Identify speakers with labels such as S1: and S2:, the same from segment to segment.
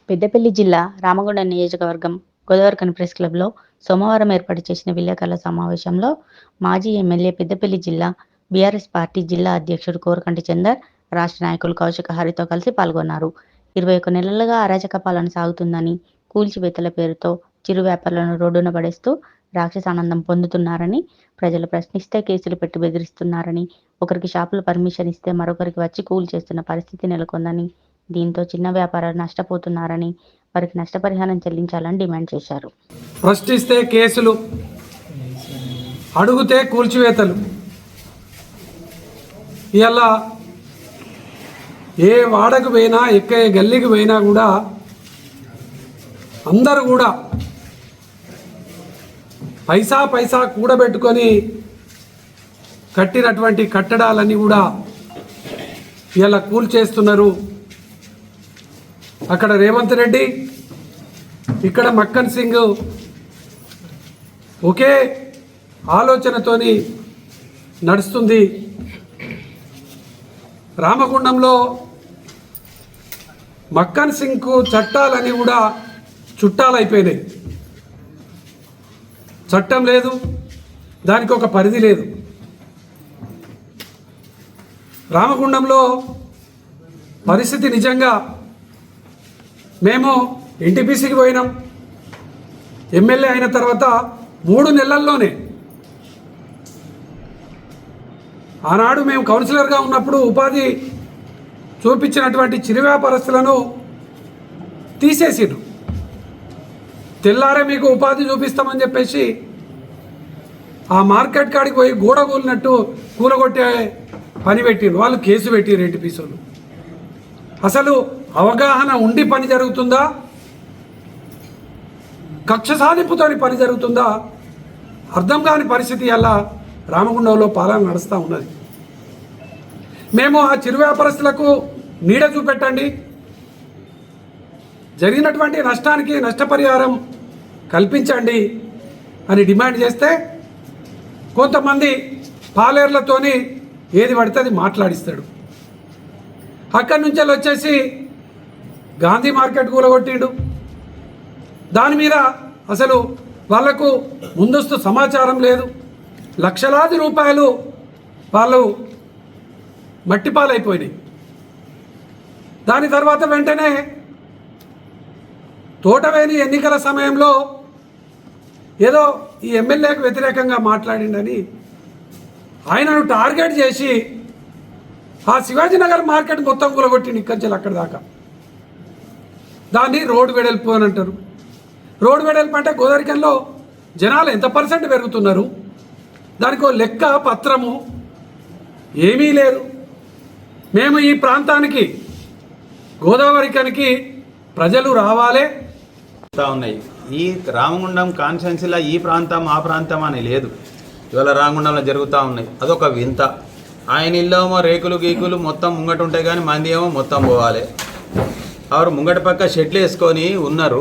S1: పెద్దపల్లి జిల్లా రామగుండం నియోజకవర్గం గోదావరిఖని ప్రెస్ క్లబ్లో సోమవారం ఏర్పాటు చేసిన విలేకరుల సమావేశంలో మాజీ ఎమ్మెల్యే పెద్దపల్లి జిల్లా బీఆర్ఎస్ పార్టీ జిల్లా అధ్యక్షుడు కోరకంటి చందర్, రాష్ట్ర నాయకులు కౌశిక హరితో కలిసి పాల్గొన్నారు. 21 నెలలుగా అరాచక పాలన సాగుతుందని, కూల్చివేతల పేరుతో చిరు వ్యాపారులను రోడ్డున పడేస్తూ రాక్షసానందం పొందుతున్నారని, ప్రజలు ప్రశ్నిస్తే కేసులు పెట్టి బెదిరిస్తున్నారని, ఒకరికి షాపులు పర్మిషన్ ఇస్తే మరొకరికి వచ్చి కూల్చేస్తున్న పరిస్థితి నెలకొందని, దీంతో చిన్న వ్యాపారాలు నష్టపోతున్నారని, వారికి నష్టపరిహారం చెల్లించాలని డిమాండ్ చేశారు.
S2: ప్రశ్నిస్తే కేసులు, అడుగుతే కూల్చివేతలు. ఇలా ఏ వాడకు పోయినా, ఎక్కే గల్లీకి పోయినా కూడా అందరూ కూడా పైసా పైసా కూడబెట్టుకొని కట్టినటువంటి కట్టడాలన్నీ కూడా ఇలా కూల్చేస్తున్నారు. అక్కడ రేవంత్ రెడ్డి, ఇక్కడ మక్కన్ సింగ్ ఒకే ఆలోచనతోని నడుస్తుంది. రామగుండంలో మక్కన్ సింగ్కు చట్టాలని కూడా చుట్టాలైపోయినాయి. చట్టం లేదు, దానికి ఒక పరిధి లేదు. రామగుండంలో పరిస్థితి నిజంగా మేము ఎన్టీపీసీకి పోయినాం. ఎమ్మెల్యే అయిన తర్వాత 3 నెలల్లోనే, ఆనాడు మేము కౌన్సిలర్గా ఉన్నప్పుడు ఉపాధి చూపించినటువంటి చిరు వ్యాపారస్తులను తీసేసిండ్రు. తెల్లారే మీకు ఉపాధి చూపిస్తామని చెప్పేసి ఆ మార్కెట్ కాడికి పోయి గోడ కూలినట్టు కూలగొట్టే పని పెట్టిండ్రు. వాళ్ళు కేసు పెట్టిర్రు ఎన్టీపీసీలు. అసలు అవగాహన ఉండి పని జరుగుతుందా, కక్ష సాధింపుతో పని జరుగుతుందా అర్థం కాని పరిస్థితి అలా రామగుండంలో పాలన నడుస్తూ ఉన్నది. మేము ఆ చిరు వ్యాపారస్తులకు నీడ చూపెట్టండి, జరిగినటువంటి నష్టానికి నష్టపరిహారం కల్పించండి అని డిమాండ్ చేస్తే కొంతమంది పాలేర్లతోని ఏది పడితే అది మాట్లాడిస్తాడు. అక్కడి నుంచి వచ్చేసి గాంధీ మార్కెట్ కూలగొట్టిండు. దాని మీద అసలు వాళ్లకు ముందస్తు సమాచారం లేదు. లక్షలాది రూపాయలు వాళ్ళు మట్టిపాలైపోయినాయి. దాని తర్వాత వెంటనే తోటవేని ఎన్నికల సమయంలో ఏదో ఈ ఎమ్మెల్యేకు వ్యతిరేకంగా మాట్లాడిండని ఆయనను టార్గెట్ చేసి ఆ శివాజీనగర్ మార్కెట్ మొత్తం కూలగొట్టిండు, ఇక్కడి నుంచి అక్కడి దాకా. దాన్ని రోడ్డు వెడల్పు అని అంటారు. రోడ్డు వెడల్పు అంటే గోదావరిఖనిలో జనాలు ఎంత % పెరుగుతున్నారు, దానికి ఒక లెక్క పత్రము ఏమీ లేదు. మేము ఈ ప్రాంతానికి గోదావరిఖనికి ప్రజలు రావాలే
S3: ఉన్నాయి. ఈ రామగుండం కాన్స్టిట్యున్సీలో ఈ ప్రాంతం ఆ ప్రాంతం అని లేదు. ఇవాళ రామగుండంలో జరుగుతూ ఉన్నాయి. అదొక వింత. ఆయన ఇల్లేమో రేకులు గీకులు మొత్తం ముంగట ఉంటాయి, కానీ మంది ఏమో మొత్తం పోవాలి. వారు ముంగట పక్క షెడ్లు వేసుకొని ఉన్నారు.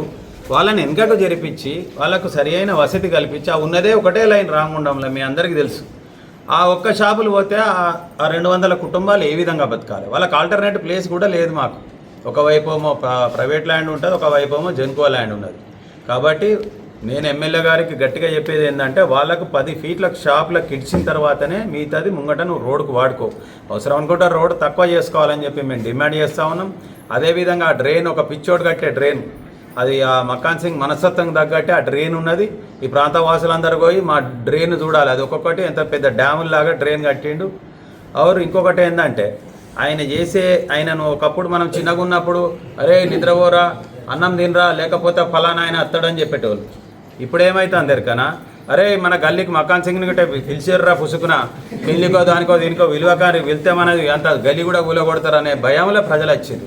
S3: వాళ్ళని వెనకకు జరిపించి వాళ్ళకు సరి అయిన వసతి కల్పించి, ఆ ఉన్నదే ఒకటే లైన్ రామగుండంలో, మీ అందరికీ తెలుసు. ఆ ఒక్క షాపులు పోతే ఆ 200 కుటుంబాలు ఏ విధంగా బతకాలి? వాళ్ళకి ఆల్టర్నేటివ్ ప్లేస్ కూడా లేదు మాకు. ఒకవైపు ఏమో ప్రైవేట్ ల్యాండ్ ఉంటుంది, ఒకవైపు ఏమో జెన్కో ల్యాండ్ ఉన్నది. కాబట్టి నేను ఎమ్మెల్యే గారికి గట్టిగా చెప్పేది ఏంటంటే, వాళ్ళకు 10 ఫీట్లకు షాపులకు ఇచ్చిన తర్వాతనే మిగతాది ముంగట నువ్వు రోడ్డుకు వాడుకో. అవసరం అనుకుంటే రోడ్డు తక్కువ చేసుకోవాలని చెప్పి మేము డిమాండ్ చేస్తూ ఉన్నాం. అదేవిధంగా ఆ డ్రైన్, ఒక పిచ్చోడు కట్టే డ్రైన్, అది ఆ మక్కాన్ సింగ్ మనస్తత్వం తగ్గట్టే ఆ డ్రైన్ ఉన్నది. ఈ ప్రాంత వాసులందరూ పోయి మా డ్రైన్ చూడాలి. అది ఒక్కొక్కటి ఎంత పెద్ద డ్యాములాగా డ్రైన్ కట్టిండు. అవరు ఇంకొకటి ఏంటంటే, ఆయనను ఒకప్పుడు మనం చిన్నగా ఉన్నప్పుడు అరే నిద్రపోరా, అన్నం తినరా, లేకపోతే ఫలానా ఆయన అత్తడని చెప్పేటోళ్ళు. ఇప్పుడు ఏమైతే అందరికనా, అరే మన గల్లీకి మక్కాన్ సింగ్ని గట్టే పిలిచిర్రా పుసుకున, పెళ్లికో దానికో దీనికో విలువ కానీ వెళ్తే మనది అంత గల్లీ కూడా కూలగొడతారు అనే భయంలో ప్రజలు వచ్చారు.